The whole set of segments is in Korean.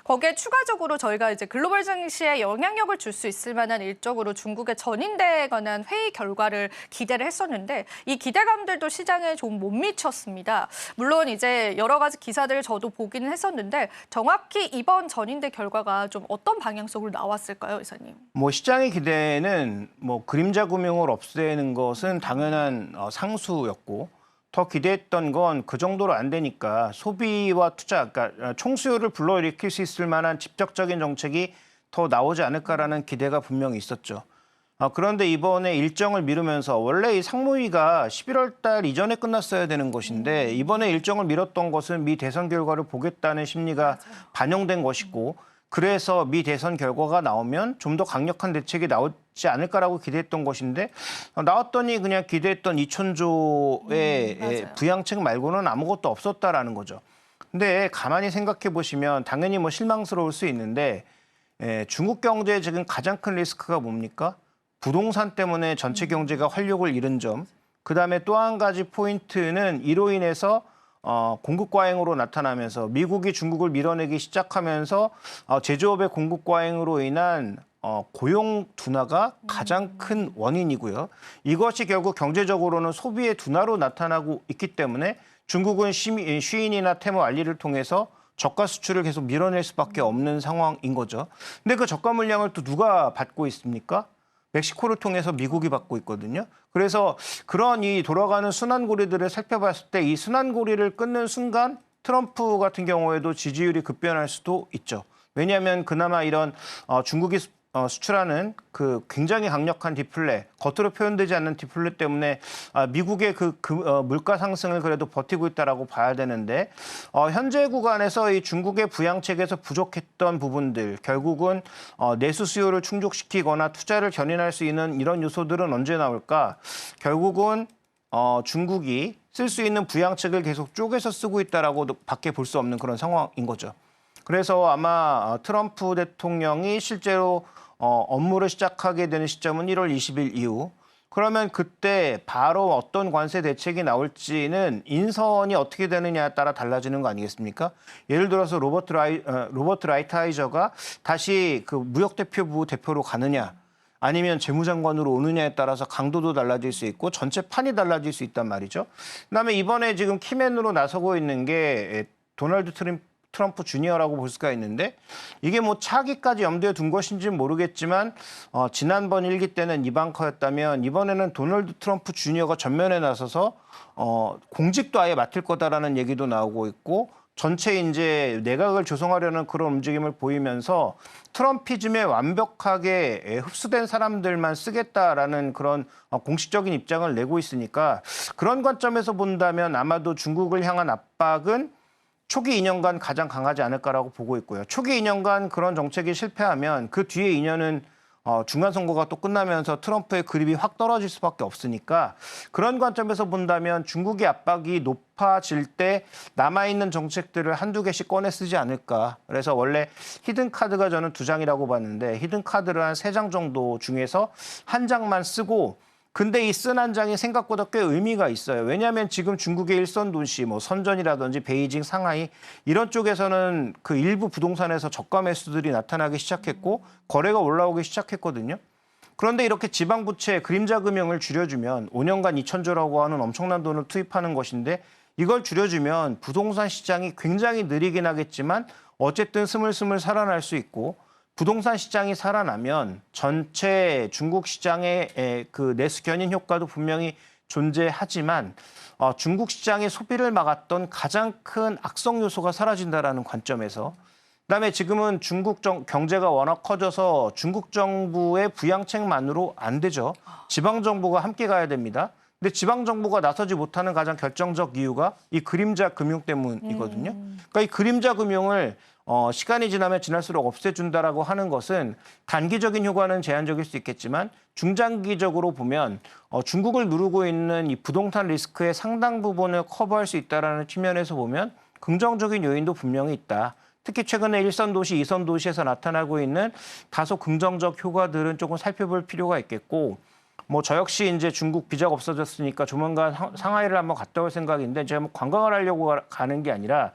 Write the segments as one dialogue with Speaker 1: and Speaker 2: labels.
Speaker 1: 거기에 추가적으로 저희가 이제 글로벌 증시에 영향력을 줄 수 있을 만한 일적으로 중국의 전인대에 관한 회의 결과를 기대를 했었는데 이 기대감들도 시장에 좀 못 미쳤습니다. 물론 이제 여러 가지 기사들을 저도 보기는 했었는데 정확히 이번 전인대 결과가 좀 어떤 방향성으로 나왔을까요, 이사님?
Speaker 2: 뭐 시장의 기대는 뭐 그림자 금융을 없애는 것은 당연한 상수였고 더 기대했던 건 그 정도로 안 되니까 소비와 투자, 그러니까 총수요를 불러일으킬 수 있을 만한 직접적인 정책이 더 나오지 않을까라는 기대가 분명히 있었죠. 그런데 이번에 일정을 미루면서 원래 이 상무위가 11월 달 이전에 끝났어야 되는 것인데 이번에 일정을 미뤘던 것은 미 대선 결과를 보겠다는 심리가 반영된 것이고 그래서 미 대선 결과가 나오면 좀 더 강력한 대책이 나오지 않을까라고 기대했던 것인데 나왔더니 그냥 기대했던 2,000조의 부양책 말고는 아무것도 없었다라는 거죠. 근데 가만히 생각해 보시면 당연히 뭐 실망스러울 수 있는데 중국 경제의 지금 가장 큰 리스크가 뭡니까? 부동산 때문에 전체 경제가 활력을 잃은 점. 그다음에 또 한 가지 포인트는 이로 인해서 공급 과잉으로 나타나면서 미국이 중국을 밀어내기 시작하면서 제조업의 공급 과잉으로 인한 고용 둔화가 가장 큰 원인이고요. 이것이 결국 경제적으로는 소비의 둔화로 나타나고 있기 때문에 중국은 쉬인이나 테무 알리를 통해서 저가 수출을 계속 밀어낼 수밖에 없는 상황인 거죠. 근데 그 저가 물량을 또 누가 받고 있습니까? 멕시코를 통해서 미국이 받고 있거든요. 그래서 그런 이 돌아가는 순환고리들을 살펴봤을 때 이 순환고리를 끊는 순간 트럼프 같은 경우에도 지지율이 급변할 수도 있죠. 왜냐하면 그나마 이런 중국이 수출하는 그 굉장히 강력한 디플레, 겉으로 표현되지 않는 디플레 때문에 미국의 물가 상승을 그래도 버티고 있다라고 봐야 되는데 현재 구간에서 이 중국의 부양책에서 부족했던 부분들 결국은 내수 수요를 충족시키거나 투자를 견인할 수 있는 이런 요소들은 언제 나올까? 결국은 중국이 쓸 수 있는 부양책을 계속 쪼개서 쓰고 있다라고 밖에 볼 수 없는 그런 상황인 거죠. 그래서 아마 트럼프 대통령이 실제로 업무를 시작하게 되는 시점은 1월 20일 이후. 그러면 그때 바로 어떤 관세 대책이 나올지는 인선이 어떻게 되느냐에 따라 달라지는 거 아니겠습니까? 예를 들어서 로버트 라이트하이저가 다시 그 무역대표부 대표로 가느냐 아니면 재무장관으로 오느냐에 따라서 강도도 달라질 수 있고 전체 판이 달라질 수 있단 말이죠. 그다음에 이번에 지금 키맨으로 나서고 있는 게 도널드 트럼프 주니어라고 볼 수가 있는데 이게 뭐 차기까지 염두에 둔 것인지는 모르겠지만 지난번 일기 때는 이방카였다면 이번에는 도널드 트럼프 주니어가 전면에 나서서 공직도 아예 맡을 거다라는 얘기도 나오고 있고 전체 이제 내각을 조성하려는 그런 움직임을 보이면서 트럼피즘에 완벽하게 흡수된 사람들만 쓰겠다라는 그런 공식적인 입장을 내고 있으니까 그런 관점에서 본다면 아마도 중국을 향한 압박은 초기 2년간 가장 강하지 않을까라고 보고 있고요. 초기 2년간 그런 정책이 실패하면 그 뒤에 2년은 중간 선거가 또 끝나면서 트럼프의 그립이 확 떨어질 수밖에 없으니까 그런 관점에서 본다면 중국의 압박이 높아질 때 남아있는 정책들을 한두 개씩 꺼내 쓰지 않을까. 그래서 원래 히든 카드가 저는 2장이라고 봤는데 히든 카드를 한 3장 정도 중에서 한 장만 쓰고 근데 이 쓴 한 장이 생각보다 꽤 의미가 있어요. 왜냐하면 지금 중국의 일선 도시, 뭐 선전이라든지 베이징, 상하이 이런 쪽에서는 그 일부 부동산에서 저가 매수들이 나타나기 시작했고 거래가 올라오기 시작했거든요. 그런데 이렇게 지방 부채 그림자 금융을 줄여주면 5년간 2,000조라고 하는 엄청난 돈을 투입하는 것인데 이걸 줄여주면 부동산 시장이 굉장히 느리긴 하겠지만 어쨌든 스물스물 살아날 수 있고 부동산 시장이 살아나면 전체 중국 시장의 그 내수 견인 효과도 분명히 존재하지만 중국 시장의 소비를 막았던 가장 큰 악성 요소가 사라진다라는 관점에서 그다음에 지금은 중국 경제가 워낙 커져서 중국 정부의 부양책만으로 안 되죠. 지방 정부가 함께 가야 됩니다. 근데 지방 정부가 나서지 못하는 가장 결정적 이유가 이 그림자 금융 때문이거든요. 그러니까 이 그림자 금융을 시간이 지나면 지날수록 없애준다라고 하는 것은 단기적인 효과는 제한적일 수 있겠지만 중장기적으로 보면 중국을 누르고 있는 이 부동산 리스크의 상당 부분을 커버할 수 있다는 측면에서 보면 긍정적인 요인도 분명히 있다. 특히 최근에 1선 도시, 2선 도시에서 나타나고 있는 다소 긍정적 효과들은 조금 살펴볼 필요가 있겠고 뭐 저 역시 이제 중국 비자가 없어졌으니까 조만간 상하이를 한번 갔다 올 생각인데 제가 뭐 관광을 하려고 가는 게 아니라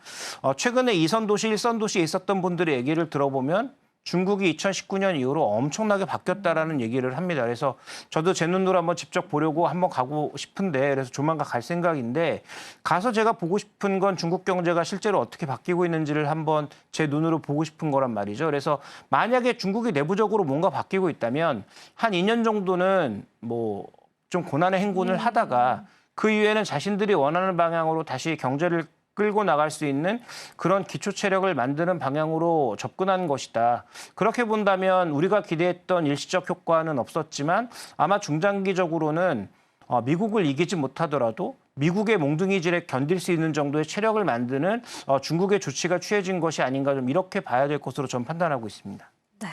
Speaker 2: 최근에 2선 도시, 1선 도시에 있었던 분들의 얘기를 들어보면 중국이 2019년 이후로 엄청나게 바뀌었다라는 얘기를 합니다. 그래서 저도 제 눈으로 한번 직접 보려고 한번 가고 싶은데 그래서 조만간 갈 생각인데 가서 제가 보고 싶은 건 중국 경제가 실제로 어떻게 바뀌고 있는지를 한번 제 눈으로 보고 싶은 거란 말이죠. 그래서 만약에 중국이 내부적으로 뭔가 바뀌고 있다면 한 2년 정도는 뭐 좀 고난의 행군을 하다가 그 이후에는 자신들이 원하는 방향으로 다시 경제를 끌고 나갈 수 있는 그런 기초 체력을 만드는 방향으로 접근한 것이다. 그렇게 본다면 우리가 기대했던 일시적 효과는 없었지만 아마 중장기적으로는 미국을 이기지 못하더라도 미국의 몽둥이질에 견딜 수 있는 정도의 체력을 만드는 중국의 조치가 취해진 것이 아닌가 좀 이렇게 봐야 될 것으로 저는 판단하고 있습니다.
Speaker 1: 네,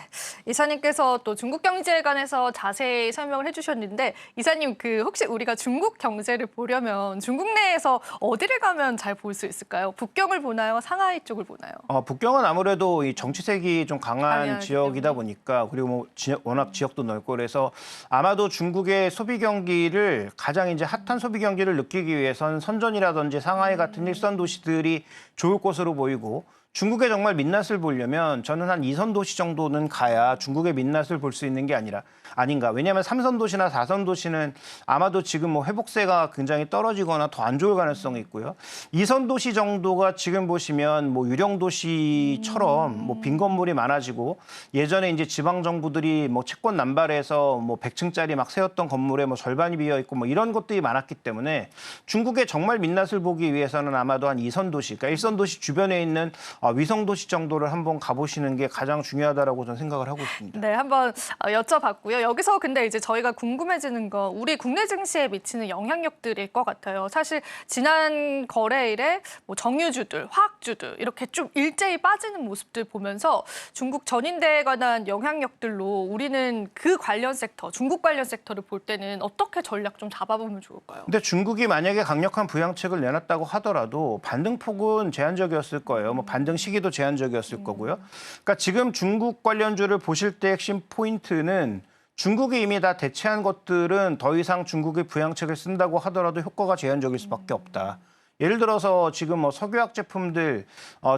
Speaker 1: 이사님께서 또 중국 경제에 관해서 자세히 설명을 해주셨는데 이사님 혹시 우리가 중국 경제를 보려면 중국 내에서 어디를 가면 잘 볼 수 있을까요? 북경을 보나요? 상하이 쪽을 보나요?
Speaker 2: 북경은 아무래도 이 정치색이 좀 강한
Speaker 1: 강하기
Speaker 2: 지역이다
Speaker 1: 때문에.
Speaker 2: 보니까 그리고 뭐 워낙 지역도 넓고 그래서 아마도 중국의 소비 경기를 가장 이제 핫한 소비 경기를 느끼기 위해선 선전이라든지 상하이 같은 일선 도시들이 좋을 것으로 보이고. 중국의 정말 민낯을 보려면 저는 한 2선 도시 정도는 가야 중국의 민낯을 볼 수 있는 게 아닌가. 왜냐하면 3선 도시나 4선 도시는 아마도 지금 뭐 회복세가 굉장히 떨어지거나 더 안 좋을 가능성이 있고요. 2선 도시 정도가 지금 보시면 뭐 유령 도시처럼 뭐 빈 건물이 많아지고 예전에 이제 지방 정부들이 뭐 채권 남발해서 뭐 100층짜리 막 세웠던 건물에 뭐 절반이 비어 있고 뭐 이런 것들이 많았기 때문에 중국의 정말 민낯을 보기 위해서는 아마도 한 2선 도시, 그러니까 1선 도시 주변에 있는 위성 도시 정도를 한번 가보시는 게 가장 중요하다라고 저는 생각을 하고 있습니다.
Speaker 1: 네, 한번 여쭤봤고요. 여기서 근데 이제 저희가 궁금해지는 거 우리 국내 증시에 미치는 영향력들일 것 같아요. 사실 지난 거래일에 뭐 정유주들, 화학주들 이렇게 좀 일제히 빠지는 모습들 보면서 중국 전인대에 관한 영향력들로 우리는 그 관련 섹터, 중국 관련 섹터를 볼 때는 어떻게 전략 좀 잡아보면 좋을까요?
Speaker 2: 근데 중국이 만약에 강력한 부양책을 내놨다고 하더라도 반등폭은 제한적이었을 거예요. 뭐 반등 시기도 제한적이었을 거고요. 그러니까 지금 중국 관련주를 보실 때 핵심 포인트는 중국이 이미 다 대체한 것들은 더 이상 중국이 부양책을 쓴다고 하더라도 효과가 제한적일 수밖에 없다. 예를 들어서 지금 뭐 석유화학 제품들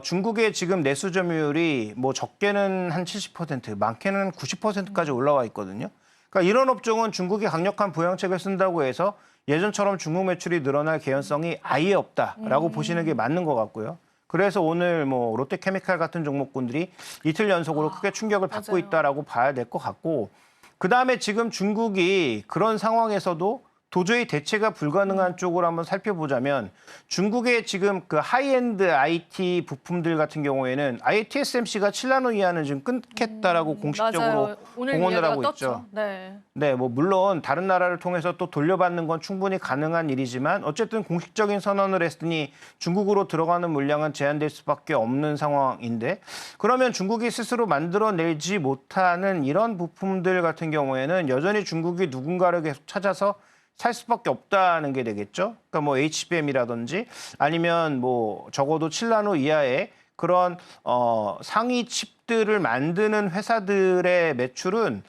Speaker 2: 중국의 지금 내수 점유율이 뭐 적게는 한 70%, 많게는 90%까지 올라와 있거든요. 그러니까 이런 업종은 중국이 강력한 부양책을 쓴다고 해서 예전처럼 중국 매출이 늘어날 개연성이 아예 없다라고 보시는 게 맞는 것 같고요. 그래서 오늘 뭐 롯데케미칼 같은 종목군들이 이틀 연속으로 크게 충격을 받고
Speaker 1: 맞아요.
Speaker 2: 있다라고 봐야 될 것 같고 그다음에 지금 중국이 그런 상황에서도 도저히 대체가 불가능한 쪽으로 한번 살펴보자면 중국의 지금 그 하이엔드 IT 부품들 같은 경우에는 아예 TSMC가 7나노 이하는 지금 끊겠다라고 공식적으로
Speaker 1: 맞아요. 오늘
Speaker 2: 공언을
Speaker 1: 이야기가
Speaker 2: 하고
Speaker 1: 떴죠.
Speaker 2: 있죠.
Speaker 1: 네.
Speaker 2: 네, 뭐 물론 다른 나라를 통해서 또 돌려받는 건 충분히 가능한 일이지만 어쨌든 공식적인 선언을 했으니 중국으로 들어가는 물량은 제한될 수밖에 없는 상황인데 그러면 중국이 스스로 만들어내지 못하는 이런 부품들 같은 경우에는 여전히 중국이 누군가를 계속 찾아서 살 수밖에 없다는 게 되겠죠. 그러니까 뭐 HBM이라든지 아니면 뭐 적어도 7나노 이하의 그런 상위 칩들을 만드는 회사들의 매출은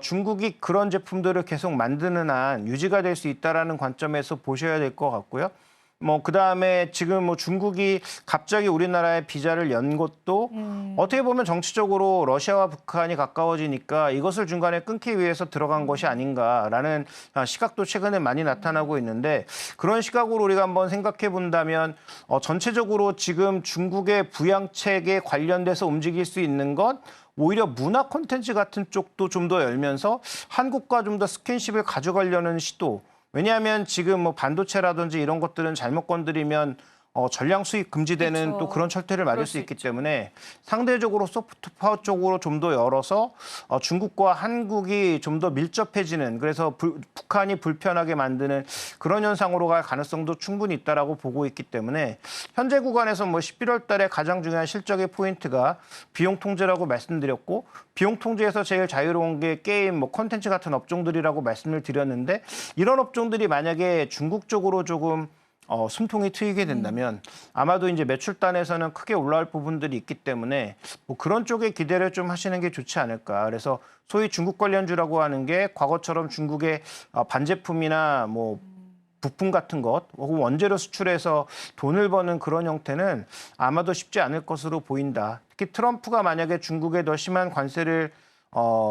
Speaker 2: 중국이 그런 제품들을 계속 만드는 한 유지가 될 수 있다라는 관점에서 보셔야 될 것 같고요. 뭐 그다음에 지금 뭐 중국이 갑자기 우리나라에 비자를 연 것도 어떻게 보면 정치적으로 러시아와 북한이 가까워지니까 이것을 중간에 끊기 위해서 들어간 것이 아닌가라는 시각도 최근에 많이 나타나고 있는데 그런 시각으로 우리가 한번 생각해 본다면 전체적으로 지금 중국의 부양책에 관련돼서 움직일 수 있는 건 오히려 문화 콘텐츠 같은 쪽도 좀 더 열면서 한국과 좀 더 스킨십을 가져가려는 시도. 왜냐하면 지금 뭐 반도체라든지 이런 것들은 잘못 건드리면 전량 수입 금지되는
Speaker 1: 그렇죠.
Speaker 2: 또 그런 철퇴를 맞을
Speaker 1: 그럴
Speaker 2: 수
Speaker 1: 수
Speaker 2: 있기
Speaker 1: 있죠.
Speaker 2: 때문에 상대적으로 소프트 파워 쪽으로 좀 더 열어서 중국과 한국이 좀 더 밀접해지는 그래서 북한이 불편하게 만드는 그런 현상으로 갈 가능성도 충분히 있다라고 보고 있기 때문에 현재 구간에서 뭐 11월 달에 가장 중요한 실적의 포인트가 비용 통제라고 말씀드렸고 비용 통제에서 제일 자유로운 게 게임, 뭐 콘텐츠 같은 업종들이라고 말씀을 드렸는데 이런 업종들이 만약에 중국 쪽으로 조금 숨통이 트이게 된다면 아마도 이제 매출단에서는 크게 올라올 부분들이 있기 때문에 뭐 그런 쪽에 기대를 좀 하시는 게 좋지 않을까. 그래서 소위 중국 관련주라고 하는 게 과거처럼 중국의 반제품이나 뭐 부품 같은 것 혹은 원재료 수출해서 돈을 버는 그런 형태는 아마도 쉽지 않을 것으로 보인다. 특히 트럼프가 만약에 중국에 더 심한 관세를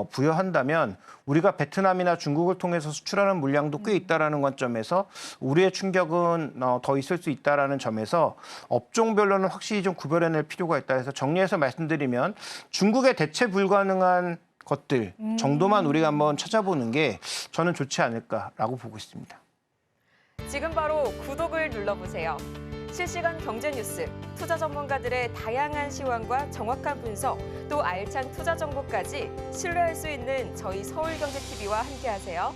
Speaker 2: 부여한다면 우리가 베트남이나 중국을 통해서 수출하는 물량도 꽤 있다라는 관점에서 우리의 충격은 더 있을 수 있다라는 점에서 업종별로는 확실히 좀 구별해낼 필요가 있다 해서 정리해서 말씀드리면 중국의 대체 불가능한 것들 정도만 우리가 한번 찾아보는 게 저는 좋지 않을까라고 보고 있습니다.
Speaker 3: 지금 바로 구독을 눌러보세요. 실시간 경제 뉴스, 투자 전문가들의 다양한 시황과 정확한 분석, 또 알찬 투자 정보까지 신뢰할 수 있는 저희 서울경제TV와 함께하세요.